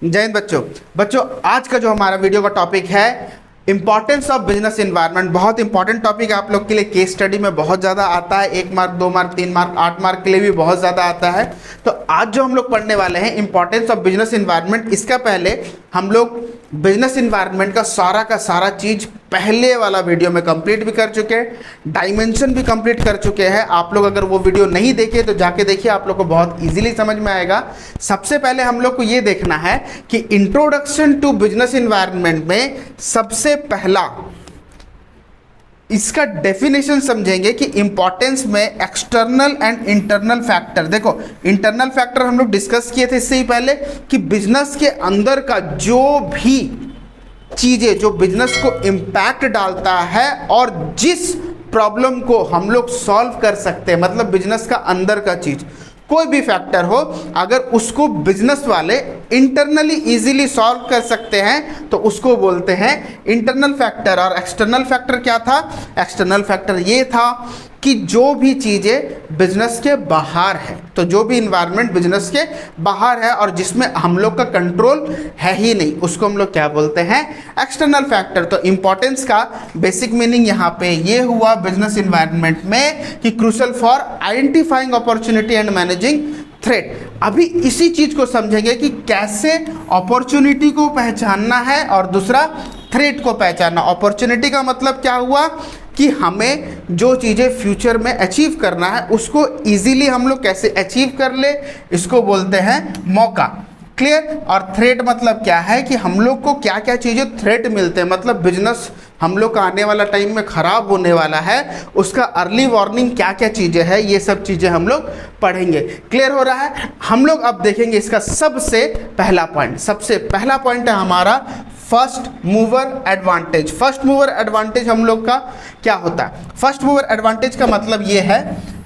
जय हिंद बच्चों। आज का जो हमारा वीडियो का टॉपिक है इंपॉर्टेंस ऑफ बिजनेस एनवायरनमेंट। बहुत इंपॉर्टेंट टॉपिक है आप लोग के लिए। केस स्टडी में बहुत ज़्यादा आता है, 1 मार्क 2 मार्क 3 मार्क 8 मार्क के लिए भी बहुत ज़्यादा आता है। तो आज जो हम लोग पढ़ने वाले हैं इंपॉर्टेंस ऑफ बिजनेस एनवायरनमेंट, इसका पहले हम लोग बिजनेस एनवायरनमेंट का सारा चीज़ पहले वाला वीडियो में कंप्लीट भी कर चुके हैं, डायमेंशन भी कंप्लीट कर चुके हैं। आप लोग अगर वो वीडियो नहीं देखे तो जाके देखिए, आप लोग को बहुत इजीली समझ में आएगा। सबसे पहले हम लोग को ये देखना है कि इंट्रोडक्शन टू बिजनेस एनवायरनमेंट में सबसे पहला इसका डेफिनेशन समझेंगे कि इंपॉर्टेंस में एक्सटर्नल एंड इंटरनल फैक्टर। देखो, इंटरनल फैक्टर हम लोग डिस्कस किए थे इससे ही पहले कि बिजनेस के अंदर का जो भी चीजें जो बिजनेस को इम्पैक्ट डालता है और जिस प्रॉब्लम को हम लोग सॉल्व कर सकते हैं, मतलब बिजनेस का अंदर का चीज कोई भी फैक्टर हो, अगर उसको बिजनेस वाले इंटरनली इजीली सॉल्व कर सकते हैं तो उसको बोलते हैं इंटरनल फैक्टर। और एक्सटर्नल फैक्टर क्या था? एक्सटर्नल फैक्टर ये था कि जो भी चीज़ें बिजनेस के बाहर है, तो जो भी इन्वायरमेंट बिजनेस के बाहर है और जिसमें हम लोग का कंट्रोल है ही नहीं, उसको हम लोग क्या बोलते हैं? External factor. तो इंपॉर्टेंस का बेसिक मीनिंग यहाँ पे ये हुआ बिजनेस इन्वायरमेंट में कि crucial for identifying opportunity and managing threat. अभी इसी चीज को समझेंगे कि कैसे अपॉर्चुनिटी को पहचानना है और दूसरा थ्रेट को पहचानना। अपॉर्चुनिटी का मतलब क्या हुआ कि हमें जो चीज़ें फ्यूचर में अचीव करना है उसको इजीली हम लोग कैसे अचीव कर ले, इसको बोलते हैं मौका। क्लियर? और थ्रेट मतलब क्या है कि हम लोग को क्या क्या चीज़ें थ्रेट मिलते हैं, मतलब बिजनेस हम लोग का आने वाला टाइम में खराब होने वाला है, उसका अर्ली वार्निंग क्या क्या चीज़ें हैं, ये सब चीज़ें हम लोग पढ़ेंगे। क्लियर हो रहा है? हम लोग अब देखेंगे इसका सबसे पहला पॉइंट। सबसे पहला पॉइंट है हमारा first mover advantage. First mover advantage हम लोग का क्या होता है? फर्स्ट मूवर एडवांटेज का मतलब ये है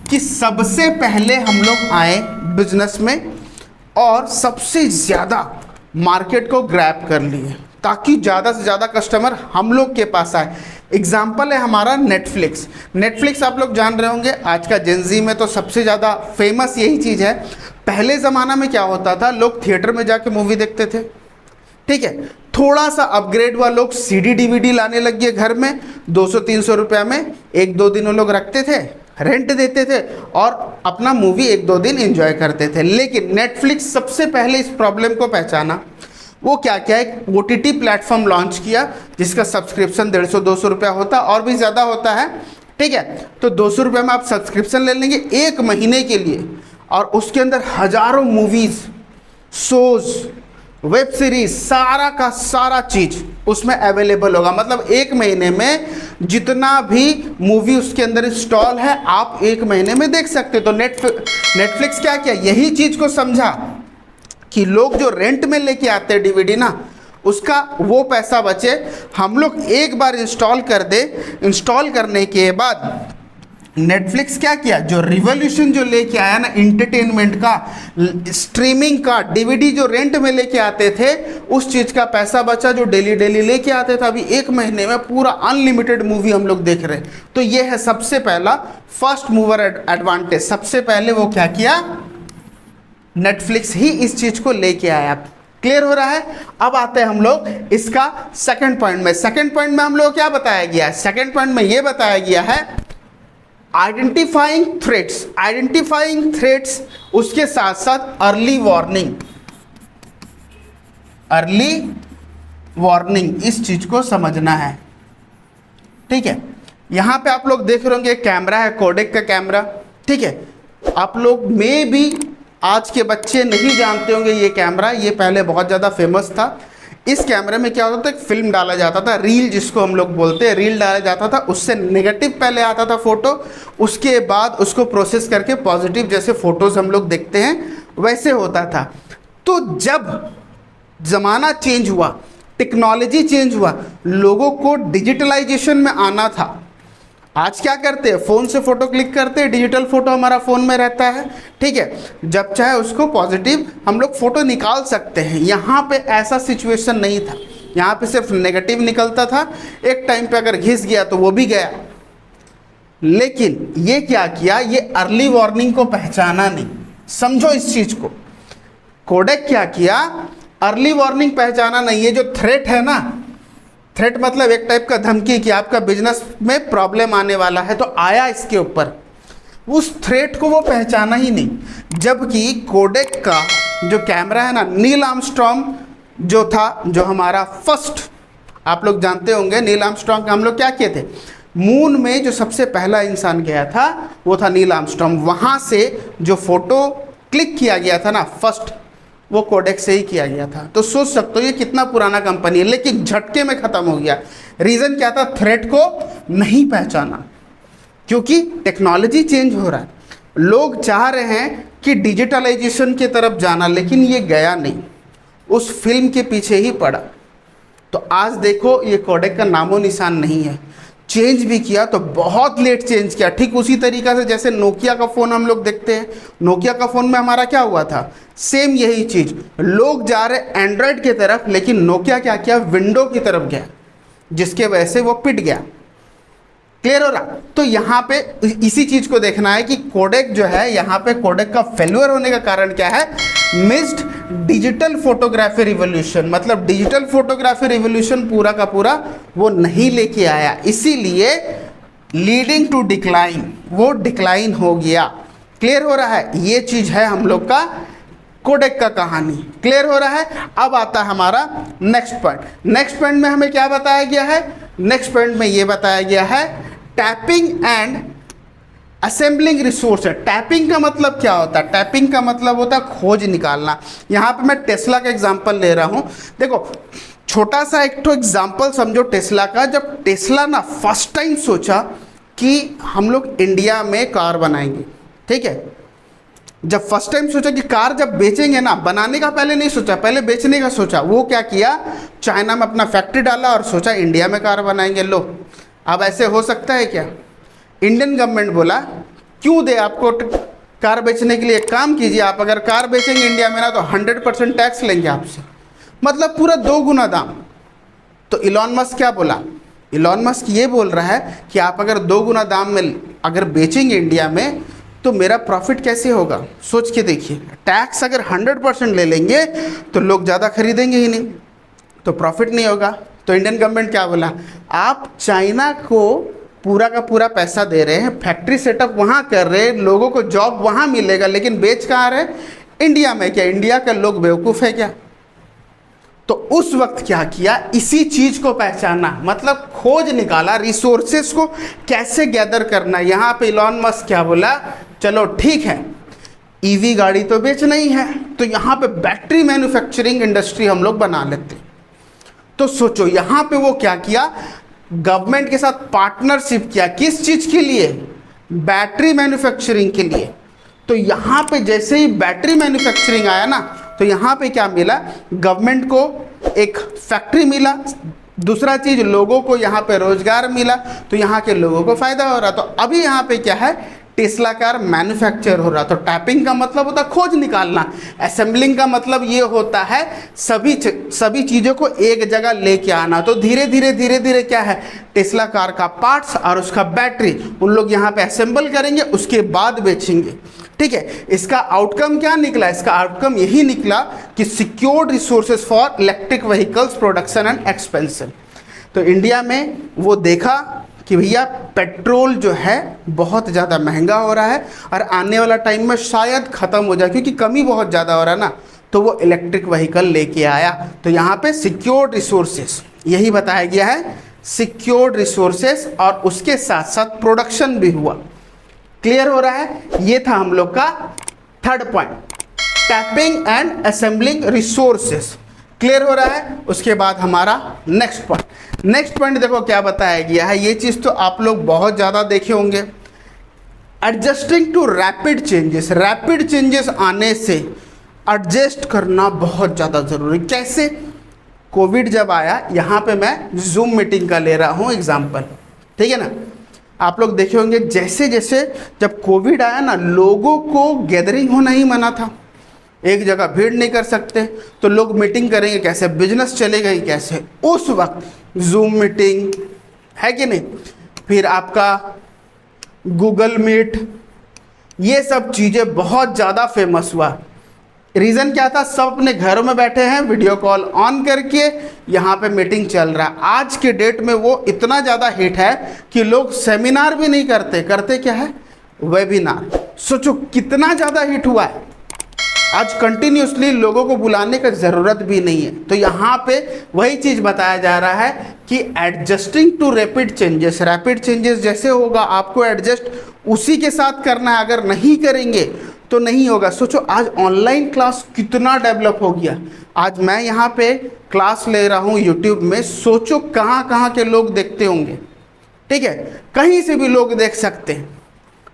कि सबसे पहले हम लोग आए बिजनेस में और सबसे ज़्यादा मार्केट को ग्रैब कर लिए ताकि ज़्यादा से ज़्यादा कस्टमर हम लोग के पास आए। एग्जाम्पल है हमारा नेटफ्लिक्स। नेटफ्लिक्स आप लोग जान रहे होंगे, आज का जेनजी में तो सबसे ज़्यादा फेमस यही चीज़ है। पहले ज़माना में क्या होता था, लोग थिएटर में जाके मूवी देखते थे, ठीक है। थोड़ा सा अपग्रेड हुआ, लोग सीडी डीवीडी लाने लग गए घर में, 200-300 रुपया में 1-2 दिन वो लोग रखते थे, रेंट देते थे और अपना मूवी 1-2 दिन एंजॉय करते थे। लेकिन नेटफ्लिक्स सबसे पहले इस प्रॉब्लम को पहचाना। वो क्या क्या एक OTT प्लेटफॉर्म लॉन्च किया जिसका सब्सक्रिप्शन 150-200 रुपया होता, और भी ज़्यादा होता है, ठीक है। तो 200 रुपये में आप सब्सक्रिप्शन ले लेंगे 1 महीने के लिए और उसके अंदर हज़ारों मूवीज़, शोज़, वेब सीरीज, सारा का सारा चीज उसमें अवेलेबल होगा। मतलब 1 महीने में जितना भी मूवी उसके अंदर इंस्टॉल है आप 1 महीने में देख सकते हो। तो नेटफ्लिक्स क्या किया, यही चीज को समझा कि लोग जो रेंट में लेके आते हैं डीवीडी ना, उसका वो पैसा बचे, हम लोग एक बार इंस्टॉल कर दे। इंस्टॉल करने के बाद नेटफ्लिक्स क्या किया, जो रिवॉल्यूशन जो लेके आया ना इंटरटेनमेंट का, स्ट्रीमिंग का, डीवीडी जो रेंट में लेके आते थे, उस चीज़ का पैसा बचा जो डेली लेके आते थे। अभी 1 महीने में पूरा अनलिमिटेड मूवी हम लोग देख रहे हैं। तो ये है सबसे पहला फर्स्ट मूवर एडवांटेज। सबसे पहले वो क्या किया, नेटफ्लिक्स ही इस चीज़ को लेके आया। क्लियर हो रहा है? अब आते हैं हम लोग इसका सेकेंड पॉइंट में। सेकेंड पॉइंट में हम लोग क्या बताया गया है? सेकेंड पॉइंट में ये बताया गया है आइडेंटिफाइंग थ्रेट्स। आइडेंटिफाइंग थ्रेट्स, उसके साथ साथ अर्ली वार्निंग। अर्ली वार्निंग, इस चीज को समझना है, ठीक है। यहां पे आप लोग देख रहे होंगे कैमरा है, कोडेक का कैमरा, ठीक है। आप लोग में भी आज के बच्चे नहीं जानते होंगे ये कैमरा, ये पहले बहुत ज़्यादा फेमस था। इस कैमरे में क्या होता था, एक फिल्म डाला जाता था, रील जिसको हम लोग बोलते हैं, रील डाला जाता था। उससे नेगेटिव पहले आता था फोटो, उसके बाद उसको प्रोसेस करके पॉजिटिव जैसे फोटोज हम लोग देखते हैं वैसे होता था। तो जब ज़माना चेंज हुआ, टेक्नोलॉजी चेंज हुआ, लोगों को डिजिटलाइजेशन में आना था। आज क्या करते हैं, फ़ोन से फ़ोटो क्लिक करते हैं, डिजिटल फ़ोटो हमारा फ़ोन में रहता है, ठीक है। जब चाहे उसको पॉजिटिव हम लोग फ़ोटो निकाल सकते हैं। यहाँ पे ऐसा सिचुएशन नहीं था, यहाँ पे सिर्फ नेगेटिव निकलता था। एक टाइम पे अगर घिस गया तो वो भी गया। लेकिन ये क्या किया, ये अर्ली वार्निंग को पहचाना नहीं। समझो इस चीज़ को। कोडेक क्या किया, अर्ली वार्निंग पहचाना नहीं, ये जो थ्रेट है ना, थ्रेट मतलब एक टाइप का धमकी कि आपका बिजनेस में प्रॉब्लम आने वाला है, तो आया इसके ऊपर, उस थ्रेट को वो पहचाना ही नहीं। जबकि कोडेक का जो कैमरा है ना, नील आर्मस्ट्रॉन्ग जो था, जो हमारा फर्स्ट, आप लोग जानते होंगे नील आर्मस्ट्रॉन्ग का हम लोग क्या किए थे, मून में जो सबसे पहला इंसान गया था वो था नील आर्मस्ट्रॉन्ग। वहाँ से जो फोटो क्लिक किया गया था ना फर्स्ट, वो कोडेक से ही किया गया था। तो सोच सकते हो ये कितना पुराना कंपनी है, लेकिन झटके में ख़त्म हो गया। रीज़न क्या था, थ्रेट को नहीं पहचाना, क्योंकि टेक्नोलॉजी चेंज हो रहा है, लोग चाह रहे हैं कि डिजिटलाइजेशन की तरफ जाना, लेकिन ये गया नहीं, उस फिल्म के पीछे ही पड़ा। तो आज देखो ये कोडेक का नामो निशान नहीं है। चेंज भी किया तो बहुत लेट चेंज किया, ठीक उसी तरीक़ा से जैसे नोकिया का फ़ोन हम लोग देखते हैं, नोकिया का फ़ोन में हमारा क्या हुआ था, सेम यही चीज़, लोग जा रहे एंड्रॉयड की तरफ, लेकिन नोकिया क्या किया, विंडो की तरफ गया, जिसके वजह से वो पिट गया। क्लियर हो रहा। तो यहाँ पे इसी चीज़ को देखना है कि कोडेक जो है, यहाँ पे कोडेक का फेल्यूर होने का कारण क्या है, मिस्ड डिजिटल फोटोग्राफी रिवोल्यूशन, मतलब डिजिटल फोटोग्राफी रिवोल्यूशन पूरा का पूरा वो नहीं लेके आया, इसीलिए लीडिंग टू डिक्लाइन, वो डिक्लाइन हो गया। क्लियर हो रहा है, ये चीज़ है हम लोग का कोडेक का कहानी। क्लियर हो रहा है। अब आता है हमारा नेक्स्ट पॉइंट। नेक्स्ट पॉइंट में हमें क्या बताया गया है, नेक्स्ट पॉइंट में ये बताया गया है टैपिंग एंड असेंबलिंग रिसोर्स है। टैपिंग का मतलब क्या होता है, टैपिंग का मतलब होता है खोज निकालना। यहाँ पे मैं टेस्ला का एग्जांपल ले रहा हूँ। देखो छोटा सा एक तो एग्जांपल समझो टेस्ला का। जब टेस्ला ना फर्स्ट टाइम सोचा कि हम लोग इंडिया में कार बनाएंगे, ठीक है, जब फर्स्ट टाइम सोचा कि कार जब बेचेंगे ना, बनाने का पहले नहीं सोचा, पहले बेचने का सोचा। वो क्या किया, चाइना में अपना फैक्ट्री डाला और सोचा इंडिया में कार बनाएंगे। लो अब ऐसे हो सकता है क्या, इंडियन गवर्नमेंट बोला क्यों दे आपको कार बेचने के लिए, एक काम कीजिए आप अगर कार बेचेंगे इंडिया में ना तो 100% टैक्स लेंगे आपसे, मतलब पूरा 2 गुना दाम। तो इलॉन मस्क क्या बोला, इलॉन मस्क ये बोल रहा है कि आप अगर 2 गुना दाम में अगर बेचेंगे इंडिया में तो मेरा प्रॉफिट कैसे होगा। सोच के देखिए, टैक्स अगर 100% ले लेंगे तो लोग ज़्यादा खरीदेंगे ही नहीं, तो प्रॉफिट नहीं होगा। तो इंडियन गवर्नमेंट क्या बोला, आप चाइना को पूरा का पूरा पैसा दे रहे हैं, फैक्ट्री सेटअप वहाँ कर रहे हैं, लोगों को जॉब वहाँ मिलेगा, लेकिन बेच कहाँ रहे, इंडिया में। क्या इंडिया का लोग बेवकूफ़ है क्या। तो उस वक्त क्या किया, इसी चीज को पहचाना, मतलब खोज निकाला, रिसोर्सेस को कैसे गैदर करना। यहाँ पे इलॉन मस्क क्या बोला, चलो ठीक है ईवी गाड़ी तो बेचना ही है, तो यहाँ पे बैटरी मैन्युफैक्चरिंग इंडस्ट्री हम लोग बना लेते। तो सोचो यहाँ पे वो क्या किया, गवर्नमेंट के साथ पार्टनरशिप किया, किस चीज के लिए, बैटरी मैन्युफैक्चरिंग के लिए। तो यहाँ पे जैसे ही बैटरी मैन्युफैक्चरिंग आया ना, तो यहाँ पे क्या मिला, गवर्नमेंट को एक फैक्ट्री मिला, दूसरा चीज लोगों को यहाँ पे रोजगार मिला, तो यहाँ के लोगों को फायदा हो रहा। तो अभी यहाँ पे क्या है, टेस्ला कार मैन्युफैक्चर हो रहा। तो टैपिंग का मतलब होता है खोज निकालना, असेंबलिंग का मतलब ये होता है सभी चीज़ों को एक जगह लेके आना। तो धीरे धीरे क्या है, टेस्ला कार का पार्ट्स और उसका बैटरी उन लोग यहाँ पे असेंबल करेंगे, उसके बाद बेचेंगे। ठीक है, इसका आउटकम क्या निकला, इसका आउटकम यही निकला कि secured resources for electric vehicles production and expansion. तो इंडिया में वो देखा कि भैया पेट्रोल जो है बहुत ज़्यादा महंगा हो रहा है और आने वाला टाइम में शायद ख़त्म हो जाए, क्योंकि कमी बहुत ज़्यादा हो रहा है ना, तो वो इलेक्ट्रिक व्हीकल लेके आया। तो यहाँ पे सिक्योर्ड रिसोर्सेस यही बताया गया है, सिक्योर्ड रिसोर्सेस, और उसके साथ साथ प्रोडक्शन भी हुआ। क्लियर हो रहा है, ये था हम लोग का third point, tapping and assembling resources. Clear हो रहा है। उसके बाद हमारा नेक्स्ट पॉइंट देखो क्या बताया गया है। ये चीज़ तो आप लोग बहुत ज़्यादा देखे होंगे, adjusting to rapid changes. Rapid changes आने से एडजस्ट करना बहुत ज़्यादा ज़रूरी। कैसे, कोविड जब आया, यहाँ पे मैं जूम मीटिंग का ले रहा हूँ एग्जाम्पल, ठीक है ना। आप लोग देखे होंगे जैसे जैसे जब कोविड आया ना, लोगों को गैदरिंग होना ही मना था, एक जगह भीड़ नहीं कर सकते, तो लोग मीटिंग करेंगे कैसे, बिजनेस चलेगा ही कैसे। उस वक्त जूम मीटिंग है कि नहीं, फिर आपका गूगल मीट, ये सब चीज़ें बहुत ज़्यादा फेमस हुआ। रीज़न क्या था, सब अपने घरों में बैठे हैं, वीडियो कॉल ऑन करके यहाँ पे मीटिंग चल रहा है। आज के डेट में वो इतना ज़्यादा हिट है कि लोग सेमिनार भी नहीं करते, करते क्या है, वेबिनार। सोचो कितना ज़्यादा हिट हुआ है। आज कंटिन्यूसली लोगों को बुलाने का ज़रूरत भी नहीं है। तो यहाँ पे वही चीज़ बताया जा रहा है कि adjusting to rapid changes, rapid changes जैसे होगा आपको एडजस्ट उसी के साथ करना है, अगर नहीं करेंगे तो नहीं होगा। सोचो आज ऑनलाइन क्लास कितना डेवलप हो गया। आज मैं यहाँ पे क्लास ले रहा हूँ यूट्यूब में, सोचो कहाँ कहाँ के लोग देखते होंगे, ठीक है, कहीं से भी लोग देख सकते हैं।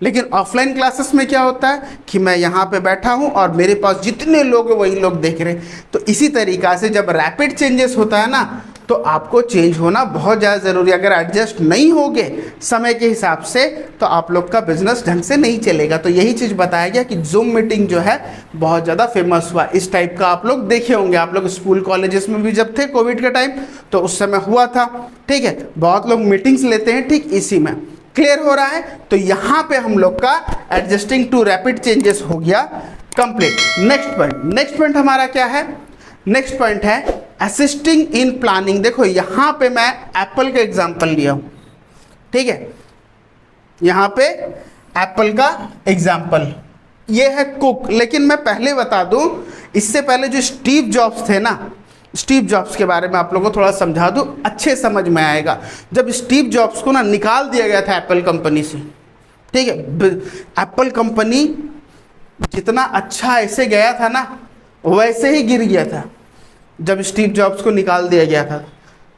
लेकिन ऑफलाइन क्लासेस में क्या होता है कि मैं यहाँ पे बैठा हूँ और मेरे पास जितने लोग हैं वही लोग देख रहे हैं। तो इसी तरीक़ा से जब रैपिड चेंजेस होता है ना, तो आपको चेंज होना बहुत ज़्यादा ज़रूरी है। अगर एडजस्ट नहीं होगे समय के हिसाब से तो आप लोग का बिजनेस ढंग से नहीं चलेगा। तो यही चीज़ बताया गया कि जूम मीटिंग जो है बहुत ज़्यादा फेमस हुआ। इस टाइप का आप लोग देखे होंगे, आप लोग स्कूल कॉलेजेस में भी जब थे कोविड के टाइम तो उस समय हुआ था, ठीक है, बहुत लोग मीटिंग्स लेते हैं ठीक इसी में। क्लियर हो रहा है? तो यहाँ पे हम लोग का एडजस्टिंग टू रैपिड चेंजेस हो गया कंप्लीट। नेक्स्ट पॉइंट हमारा क्या है? नेक्स्ट पॉइंट है असिस्टिंग इन प्लानिंग। देखो यहाँ पे मैं एप्पल का एग्जांपल लिया हूँ, ठीक है, यहाँ पे एप्पल का एग्जांपल ये है कुक। लेकिन मैं पहले बता दूँ, इससे पहले जो स्टीव जॉब्स थे ना, स्टीव जॉब्स के बारे में आप लोगों को थोड़ा समझा दूँ, अच्छे समझ में आएगा। जब स्टीव जॉब्स को ना निकाल दिया गया था एप्पल कंपनी से, ठीक है, एप्पल कंपनी जितना अच्छा ऐसे गया था ना वैसे ही गिर गया था। जब स्टीव जॉब्स को निकाल दिया गया था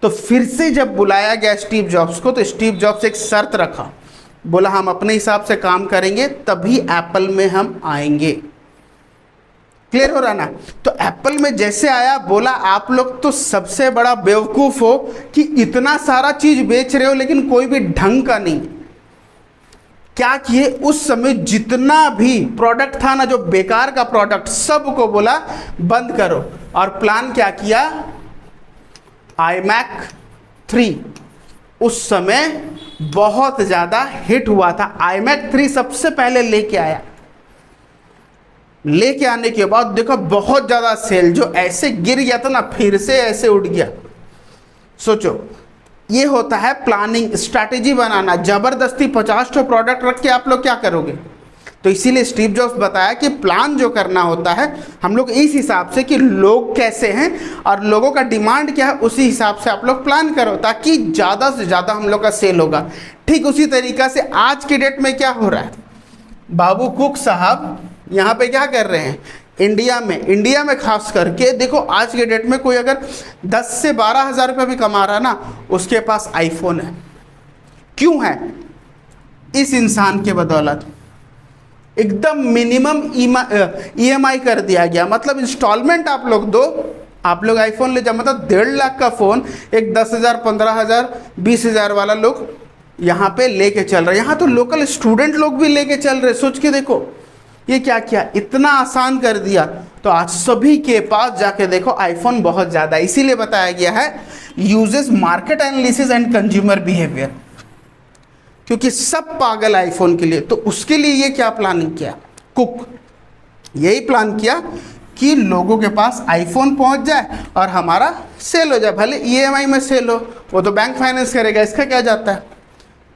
तो फिर से जब बुलाया गया स्टीव जॉब्स को, तो स्टीव जॉब्स एक शर्त रखा, बोला हम अपने हिसाब से काम करेंगे तभी एप्पल में हम आएंगे। क्लियर हो रहा ना? तो एप्पल में जैसे आया, बोला आप लोग तो सबसे बड़ा बेवकूफ़ हो कि इतना सारा चीज़ बेच रहे हो लेकिन कोई भी ढंग का नहीं। क्या किए, उस समय जितना भी प्रोडक्ट था ना, जो बेकार का प्रोडक्ट, सबको बोला बंद करो। और प्लान क्या किया, iMac 3 उस समय बहुत ज़्यादा हिट हुआ था। iMac 3 सबसे पहले लेके आया। लेके आने के बाद देखो बहुत ज़्यादा सेल, जो ऐसे गिर गया था ना फिर से ऐसे उठ गया। सोचो ये होता है प्लानिंग, स्ट्रैटेजी बनाना। ज़बरदस्ती 50 प्रोडक्ट रख के आप लोग क्या करोगे? तो इसीलिए स्टीव जॉब्स बताया कि प्लान जो करना होता है हम लोग इस हिसाब से कि लोग कैसे हैं और लोगों का डिमांड क्या है, उसी हिसाब से आप लोग प्लान करो ताकि ज़्यादा से ज़्यादा हम लोग का सेल होगा। ठीक उसी तरीक़ा से आज के डेट में क्या हो रहा है, बाबू कुक साहब यहाँ पे क्या कर रहे हैं, इंडिया में खास करके देखो आज के डेट में कोई अगर 10 से 12 हज़ार रुपये भी कमा रहा है ना, उसके पास आईफोन है। क्यों है? इस इंसान के बदौलत। एकदम मिनिमम EMI कर दिया गया, मतलब इंस्टॉलमेंट आप लोग दो, आप लोग आईफोन ले जाओ। मतलब 1.5 लाख का फ़ोन एक 10,000, 15,000, 20,000 वाला लोग यहाँ पे लेके चल रहे हैं। यहाँ तो लोकल स्टूडेंट लोग भी लेके चल रहे। सोच के देखो ये क्या किया, इतना आसान कर दिया। तो आज सभी के पास जाके देखो आईफोन बहुत ज़्यादा। इसीलिए बताया गया है uses market analysis and consumer behaviour, क्योंकि सब पागल आईफोन के लिए। तो उसके लिए ये क्या प्लानिंग किया, कुक यही प्लान किया कि लोगों के पास आईफोन पहुंच जाए और हमारा सेल हो जाए। भले EMI में सेल हो, वो तो बैंक फाइनेंस करेगा, इसका क्या जाता है।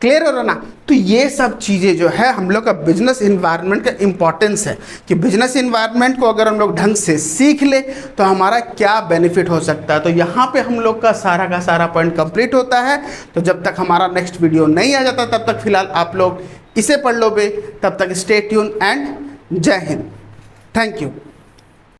क्लियर हो रहा ना? तो ये सब चीज़ें जो है हम लोग का बिजनेस इन्वायरमेंट का इम्पॉर्टेंस है कि बिजनेस इन्वायरमेंट को अगर हम लोग ढंग से सीख ले तो हमारा क्या बेनिफिट हो सकता है। तो यहाँ पे हम लोग का सारा पॉइंट कंप्लीट होता है। तो जब तक हमारा नेक्स्ट वीडियो नहीं आ जाता तब तक फिलहाल आप लोग इसे पढ़ लो बे। तब तक स्टे ट्यून एंड जय हिंद। Thank you.